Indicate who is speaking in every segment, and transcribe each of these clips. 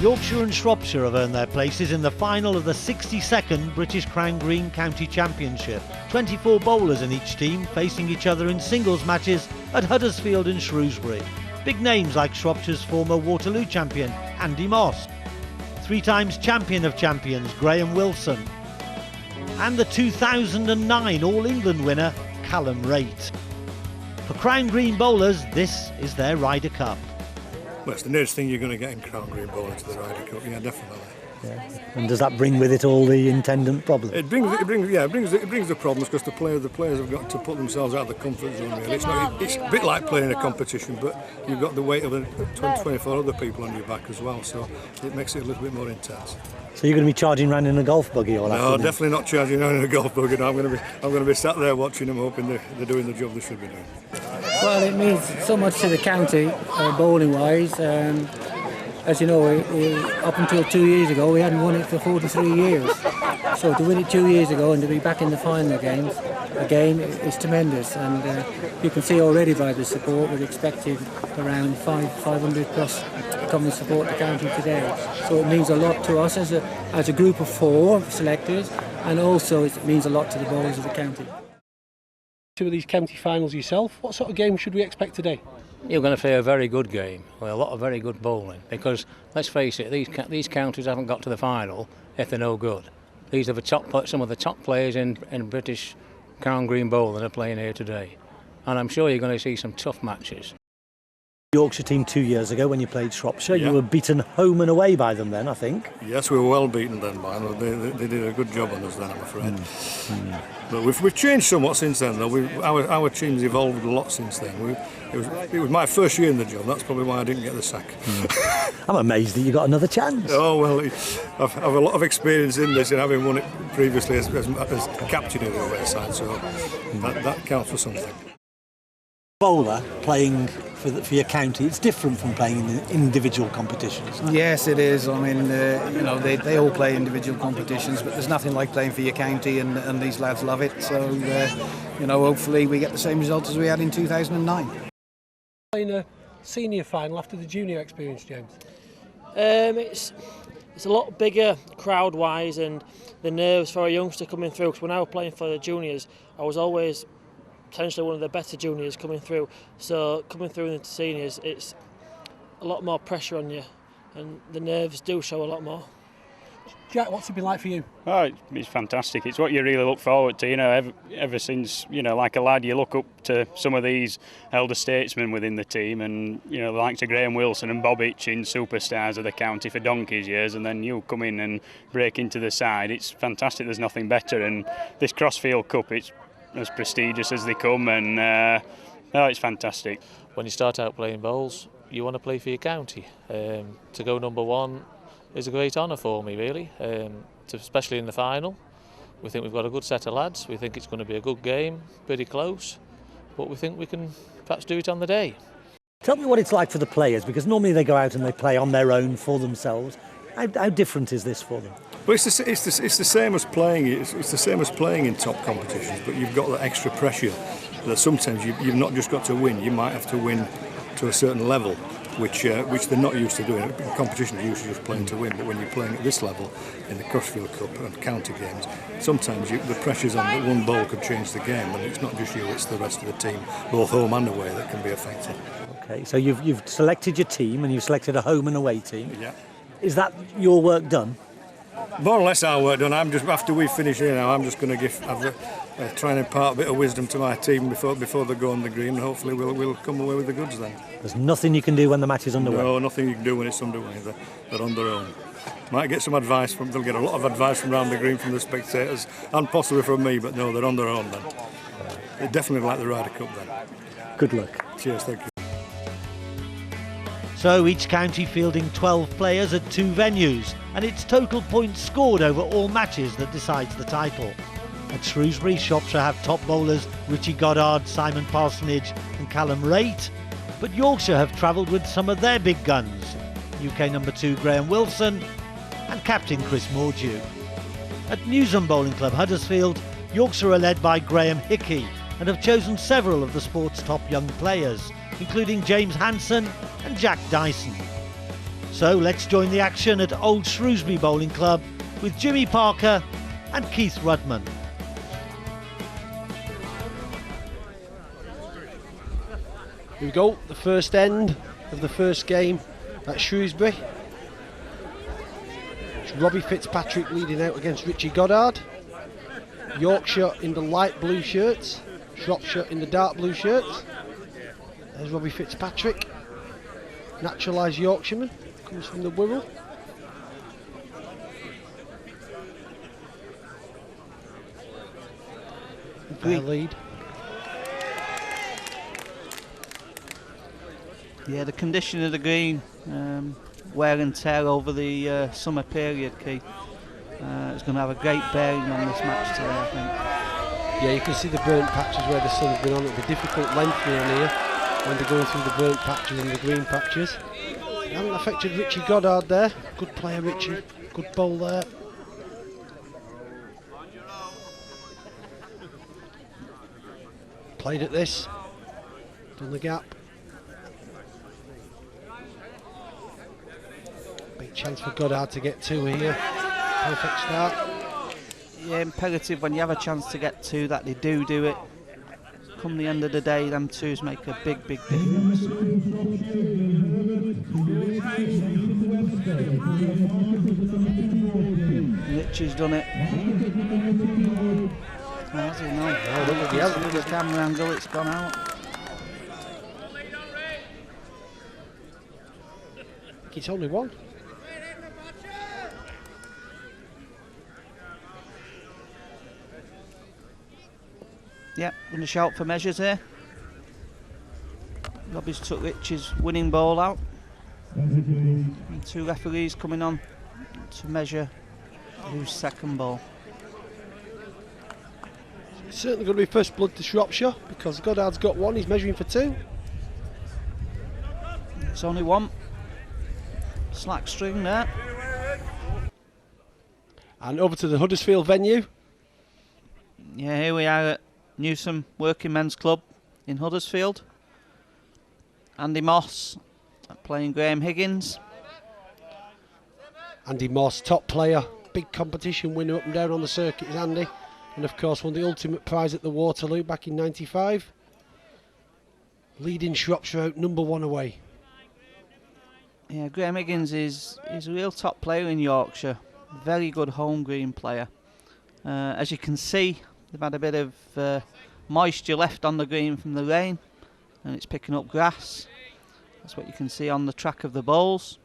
Speaker 1: Yorkshire and Shropshire have earned their places in the final of the 62nd British Crown Green County Championship. 24 bowlers in each team facing each other in singles matches at Huddersfield and Shrewsbury. Big names like Shropshire's former Waterloo champion Andy Moss, 3 times champion of champions Graham Wilson, and the 2009 All England winner Callum Raitt. For Crown Green bowlers, this is their Ryder Cup.
Speaker 2: Well, it's the nearest thing you're going to get in Crown Green bowling to the Ryder Cup, yeah, definitely.
Speaker 3: Yeah. And does that bring with it all the attendant problems?
Speaker 2: It brings the problems because the players have got to put themselves out of the comfort zone. Really. It's a bit like playing a competition, but you've got the weight of 24 other people on your back as well, so it makes it a little bit more intense.
Speaker 3: So you're going to be charging around in a golf buggy all afternoon?
Speaker 2: No, definitely not charging around in a golf buggy. No, I'm going to be sat there watching them, hoping they're doing the job they should be doing.
Speaker 4: Well, it means so much to the county, bowling-wise. As you know, up until 2 years ago, we hadn't won it for 43 years. So to win it 2 years ago and to be back in the final again is tremendous. And you can see already by the support, we've expected around 500 plus to come and support the county today. So it means a lot to us as a group of 4 selectors, and also it means a lot to the bowlers of the county.
Speaker 5: 2 of these county finals yourself. What sort of game should we expect today?
Speaker 6: You're going to see a very good game with a lot of very good bowling, because let's face it, these counties haven't got to the final if they're no good. These are some of the top players in British Crown Green bowling are playing here today, and I'm sure you're going to see some tough matches.
Speaker 3: Yorkshire team 2 years ago when you played Shropshire,
Speaker 2: yeah.
Speaker 3: You were beaten home and away by them then, I think.
Speaker 2: Yes, we were well beaten then by them. They did a good job on us then, I'm afraid. But we've changed somewhat since then, though. Our team's evolved a lot since then. It was my first year in the job. That's probably why I didn't get the sack.
Speaker 3: I'm amazed that you got another chance.
Speaker 2: Oh well, I've a lot of experience in this, and having won it previously as captain of the away side, so that counts for something.
Speaker 3: Bowler playing for your county, it's different from playing in individual competitions.
Speaker 7: Yes, it is. I mean, they all play individual competitions, but there's nothing like playing for your county, and these lads love it. So, hopefully we get the same result as we had in 2009.
Speaker 5: Playing a senior final after the junior experience, James.
Speaker 8: It's a lot bigger crowd-wise, and the nerves for a youngster coming through. Because when I was playing for the juniors, I was always potentially one of the better juniors coming through. So coming through into seniors, it's a lot more pressure on you, and the nerves do show a lot more.
Speaker 5: Jack, what's it been like for you?
Speaker 9: Oh, it's fantastic. It's what you really look forward to. Ever since, like a lad, you look up to some of these elder statesmen within the team, and the likes of Graham Wilson and Bob Hitchins, superstars of the county for donkey's years, and then you come in and break into the side. It's fantastic. There's nothing better, and this crossfield cup, it's as prestigious as they come, and it's fantastic.
Speaker 10: When you start out playing bowls, you want to play for your county. To go number 1 is a great honour for me, really, especially in the final. We think we've got a good set of lads. We think it's going to be a good game, pretty close, but we think we can perhaps do it on the day.
Speaker 3: Tell me what it's like for the players, because normally they go out and they play on their own for themselves. How different is this for them?
Speaker 2: Well, it's the same as playing. It's the same as playing in top competitions, but you've got that extra pressure that sometimes you've not just got to win. You might have to win to a certain level, which they're not used to doing. In competition, they're usually just playing to win, but when you're playing at this level in the Crossfield Cup and county games, sometimes the pressure's on that one ball could change the game, and it's not just you, it's the rest of the team, both home and away, that can be affected.
Speaker 3: Okay, so you've selected your team, and you've selected a home and away team.
Speaker 2: Yeah.
Speaker 3: Is that your work done?
Speaker 2: More or less our work done. I'm just, after we finish here now, I'm just going to try and impart a bit of wisdom to my team before they go on the green, and hopefully we'll come away with the goods then.
Speaker 3: There's nothing you can do when the match is underway?
Speaker 2: No, nothing you can do when it's underway. They're on their own. Might get some advice they'll get a lot of advice from around the green from the spectators, and possibly from me, but no, they're on their own then. They definitely like the Ryder Cup then.
Speaker 3: Good luck.
Speaker 2: Cheers, thank you.
Speaker 1: So each county fielding 12 players at 2 venues, and it's total points scored over all matches that decides the title. At Shrewsbury, Shropshire have top bowlers Richie Goddard, Simon Parsonage and Callum Raitt, but Yorkshire have travelled with some of their big guns, UK number 2 Graham Wilson and captain Chris Mordew. At Newsham Bowling Club Huddersfield, Yorkshire are led by Graham Hickey and have chosen several of the sport's top young players, including James Hanson and Jack Dyson. So let's join the action at Old Shrewsbury Bowling Club with Jimmy Parker and Keith Rudman.
Speaker 5: Here we go, the first end of the first game at Shrewsbury. It's Robbie Fitzpatrick leading out against Richie Goddard. Yorkshire in the light blue shirts, Shropshire in the dark blue shirts. There's Robbie Fitzpatrick, naturalised Yorkshireman, comes from the Wirral. Their lead.
Speaker 11: Yeah, the condition of the green, wear and tear over the summer period, Keith, is going to have a great bearing on this match today, I think.
Speaker 5: Yeah, you can see the burnt patches where the sun's been on. It'll be difficult lengthening on here when they're going through the burnt patches and the green patches. It hasn't affected Richie Goddard there. Good player, Richie. Good bowl there. Played at this. Done the gap. Big chance for Goddard to get two here. Perfect start.
Speaker 11: Yeah, imperative when you have a chance to get two that they do it. Come the end of the day, them twos make a big difference. Richie's done it. Has he? No. Look at the camera angle, it's gone out.
Speaker 5: It's only one.
Speaker 11: Yeah, going to shout for measures here. Robbie's took Rich's winning ball out. And two referees coming on to measure whose second ball.
Speaker 5: It's certainly going to be first blood to Shropshire because Goddard's got one, he's measuring for two.
Speaker 11: It's only one. Slack string there.
Speaker 5: And over to the Huddersfield venue.
Speaker 11: Yeah, here we are at Newsom Working Men's Club in Huddersfield. Andy Moss playing Graham Higgins.
Speaker 5: Andy Moss, top player, big competition winner up and down on the circuit is Andy. And of course won the ultimate prize at the Waterloo back in '95. Leading Shropshire out #1 away.
Speaker 11: Yeah, Graham Higgins is a real top player in Yorkshire. Very good home green player. As you can see, they've had a bit of moisture left on the green from the rain, and it's picking up grass. That's what you can see on the track of the bowls.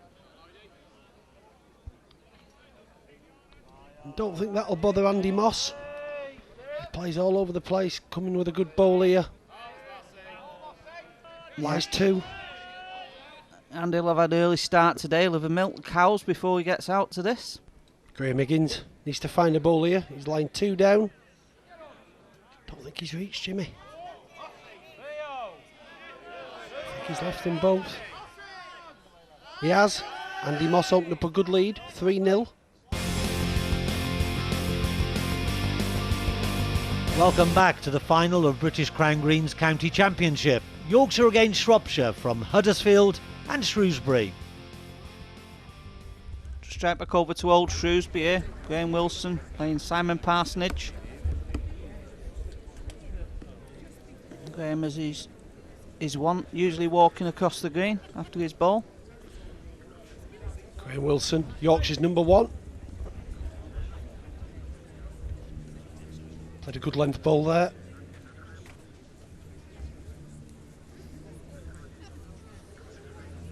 Speaker 5: Don't think that'll bother Andy Moss. He plays all over the place, coming with a good bowl here. Lies two.
Speaker 11: And he'll have had an early start today. He'll have milk cows before he gets out to this.
Speaker 5: Graham Higgins needs to find a bowl here. He's lying two down. Don't think he's reached Jimmy. I think he's left them both. He has. Andy Moss opened up a good lead, 3-0.
Speaker 1: Welcome back to the final of British Crown Green's County Championship. Yorkshire against Shropshire from Huddersfield and Shrewsbury.
Speaker 11: Straight back over to Old Shrewsbury here. Graham Wilson playing Simon Parsonage. Graham, as he's one, usually walking across the green after his ball.
Speaker 5: Graham Wilson, Yorkshire's #1. Played a good length ball there.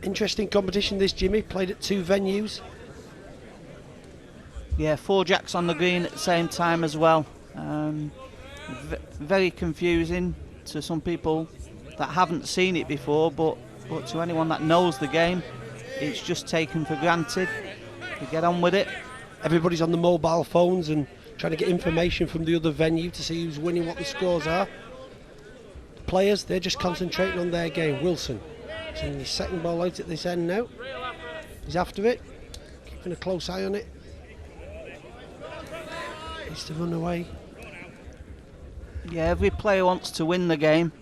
Speaker 5: Interesting competition this, Jimmy. Played at two venues.
Speaker 11: Yeah, 4 jacks on the green at the same time as well. Very confusing to some people that haven't seen it before, but to anyone that knows the game, it's just taken for granted. You get on with it.
Speaker 5: Everybody's on the mobile phones and trying to get information from the other venue to see who's winning, what the scores are. The players, they're just concentrating on their game. Wilson, sending his second ball out at this end now. He's after it, keeping a close eye on it. Needs to run away.
Speaker 11: Yeah, every player wants to win the game,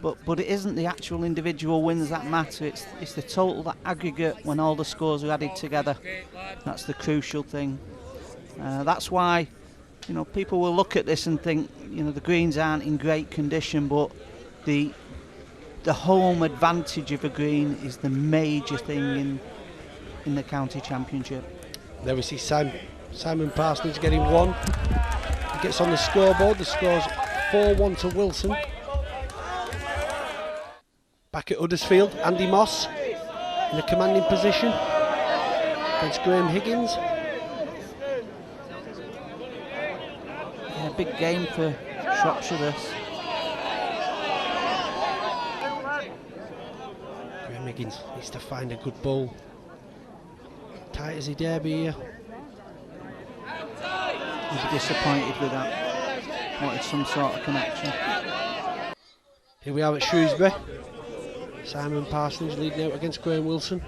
Speaker 11: but it isn't the actual individual wins that matter. It's the total, the aggregate when all the scores are added together. That's the crucial thing. That's why, you know, people will look at this and think, you know, the greens aren't in great condition, but the home advantage of a green is the major thing in the county championship.
Speaker 5: There we see Simon Parsonage getting one. He gets on the scoreboard. The score's 4-1 to Wilson. Back at Huddersfield, Andy Moss in a commanding position against Graham Higgins.
Speaker 11: Yeah, big game for Shropshire this.
Speaker 5: Graham Higgins needs to find a good ball. Tight as he dare be here.
Speaker 11: He'll be disappointed with that. Wanted some sort of connection.
Speaker 5: Here we are at Shrewsbury. Simon Parsonage leading out against Graham Wilson.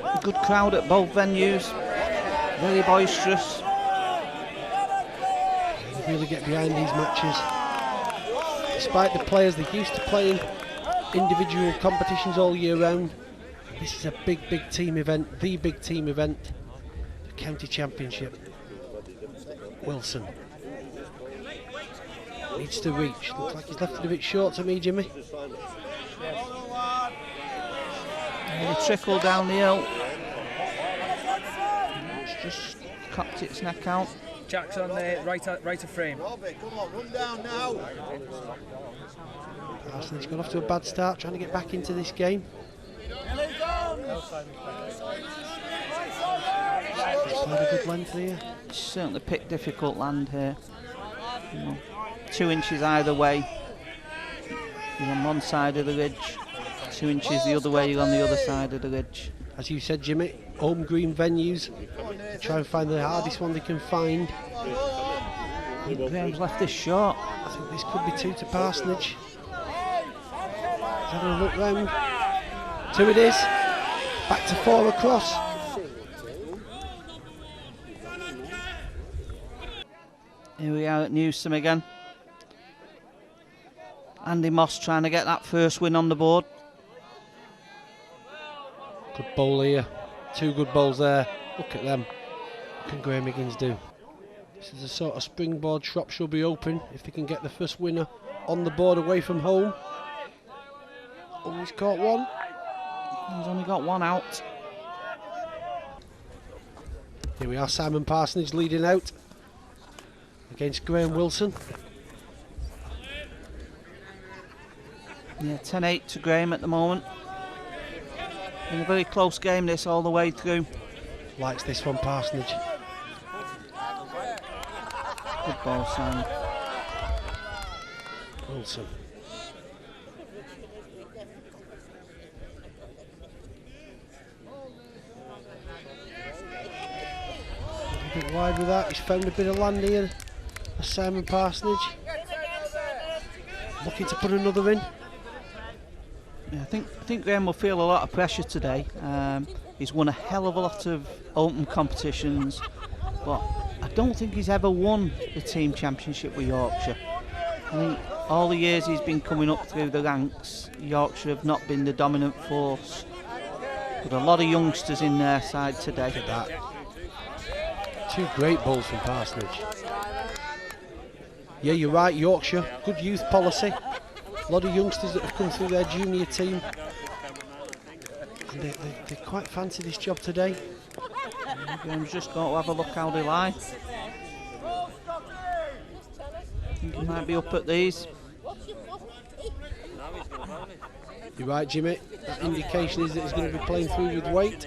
Speaker 11: A good crowd at both venues. Very boisterous.
Speaker 5: Really get behind these matches. Despite the players, they're used to playing individual competitions all year round. This is a big team event, the big team event, the county championship. Wilson needs to reach. Looks like he's left it a bit short to me, Jimmy.
Speaker 11: And he trickled down the hill. It's just cocked its neck out.
Speaker 12: Jack's on the right of frame.
Speaker 13: Robbie, come on, run down now.
Speaker 5: Parsonage got off to a bad start, trying to get back into this game. Played a good length here.
Speaker 11: Certainly picked difficult land here. You know, 2 inches either way. You're on one side of the ridge. 2 inches the other way, you're on the other side of the ridge.
Speaker 5: As you said, Jimmy, home green venues. They try and find the hardest one they can find.
Speaker 11: I think Graham's left this short.
Speaker 5: I think this could be 2 to Parsonage. He's having a look round. 2 it is. Back to 4 across.
Speaker 11: Here we are at Newsom again. Andy Moss trying to get that first win on the board.
Speaker 5: Good bowl here. 2 good bowls there. Look at them. What can Graham Higgins do? This is a sort of springboard Shropshire will be open if they can get the first winner on the board away from home. Oh, he's caught one.
Speaker 11: He's only got one out.
Speaker 5: Here we are, Simon Parsonage leading out against Graham Wilson.
Speaker 11: Yeah, 10-8 to Graham at the moment. In a very close game this all the way through.
Speaker 5: Likes this one, Parsonage.
Speaker 11: Good ball, Simon.
Speaker 5: Wilson. A bit wide with that. He's found a bit of land here. Simon Parsonage. Looking to put another in.
Speaker 11: Yeah, I think Graham will feel a lot of pressure today. He's won a hell of a lot of open competitions, but I don't think he's ever won the team championship with Yorkshire. I think all the years he's been coming up through the ranks, Yorkshire have not been the dominant force. But a lot of youngsters in their side today.
Speaker 5: Look at that. 2 great bowls from Parsonage. Yeah, you're right, Yorkshire. Good youth policy. A lot of youngsters that have come through their junior team. And they quite fancy this job today.
Speaker 11: Graham's just got to have a look how they lie. I think he might be up at these.
Speaker 5: You're right, Jimmy. That indication is that he's going to be playing through with weight.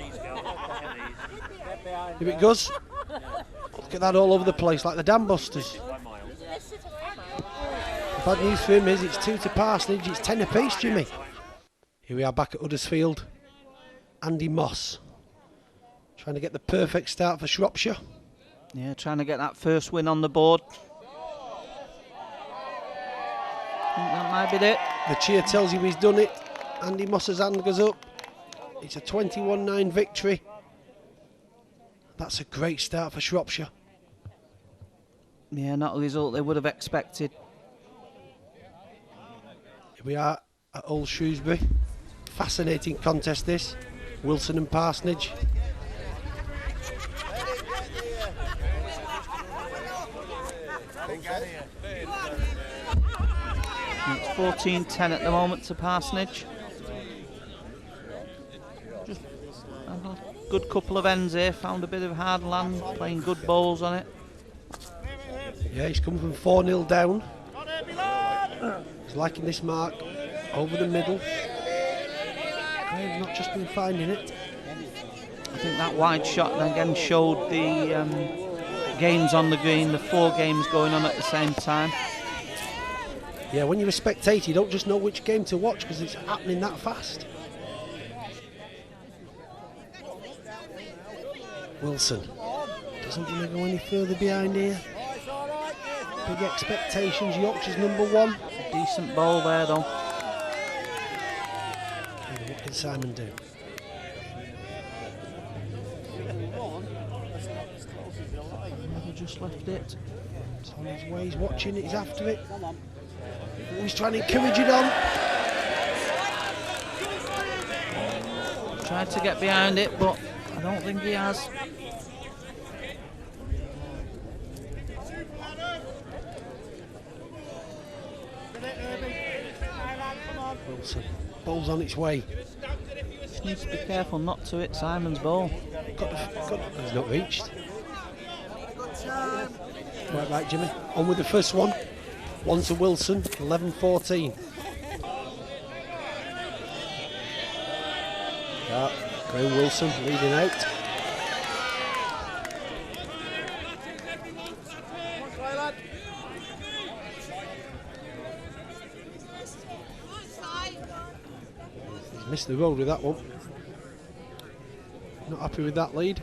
Speaker 5: If it goes, look at that all over the place, like the dam busters. The bad news for him is it's 2 to Parsonage, it's 10 apiece, Jimmy. Here we are back at Huddersfield. Andy Moss trying to get the perfect start for Shropshire.
Speaker 11: Yeah, trying to get that first win on the board. I think that might be it.
Speaker 5: The cheer tells you he's done it. Andy Moss's hand goes up. It's a 21-9 victory. That's a great start for Shropshire.
Speaker 11: Yeah, not a result they would have expected.
Speaker 5: Here we are at Old Shrewsbury. Fascinating contest this. Wilson and Parsonage.
Speaker 11: It's 14-10 at the moment to Parsonage. Just a good couple of ends here, found a bit of hard land, playing good bowls on it.
Speaker 5: Yeah, he's come from 4-0 down. He's liking this mark over the middle. They've not just been finding it.
Speaker 11: I think that wide shot again showed the games on the green, the 4 games going on at the same time.
Speaker 5: Yeah, when you're a spectator, you don't just know which game to watch because it's happening that fast. Wilson doesn't want to go any further behind here. Big expectations, Yorkshire's #1.
Speaker 11: Decent bowl there though.
Speaker 5: And what can Simon do?
Speaker 11: Never just left it.
Speaker 5: It's on his way, he's watching it, he's after it. Oh, he's trying to encourage it on.
Speaker 11: Tried to get behind it, but I don't think he has.
Speaker 5: Wilson, ball's on its way.
Speaker 11: Just needs to be careful not to hit Simon's ball.
Speaker 5: He's not reached. Right, Jimmy. On with the first one. 1 to Wilson, 11-14. Graham Wilson leading out. He's missed the road with that one. Not happy with that lead.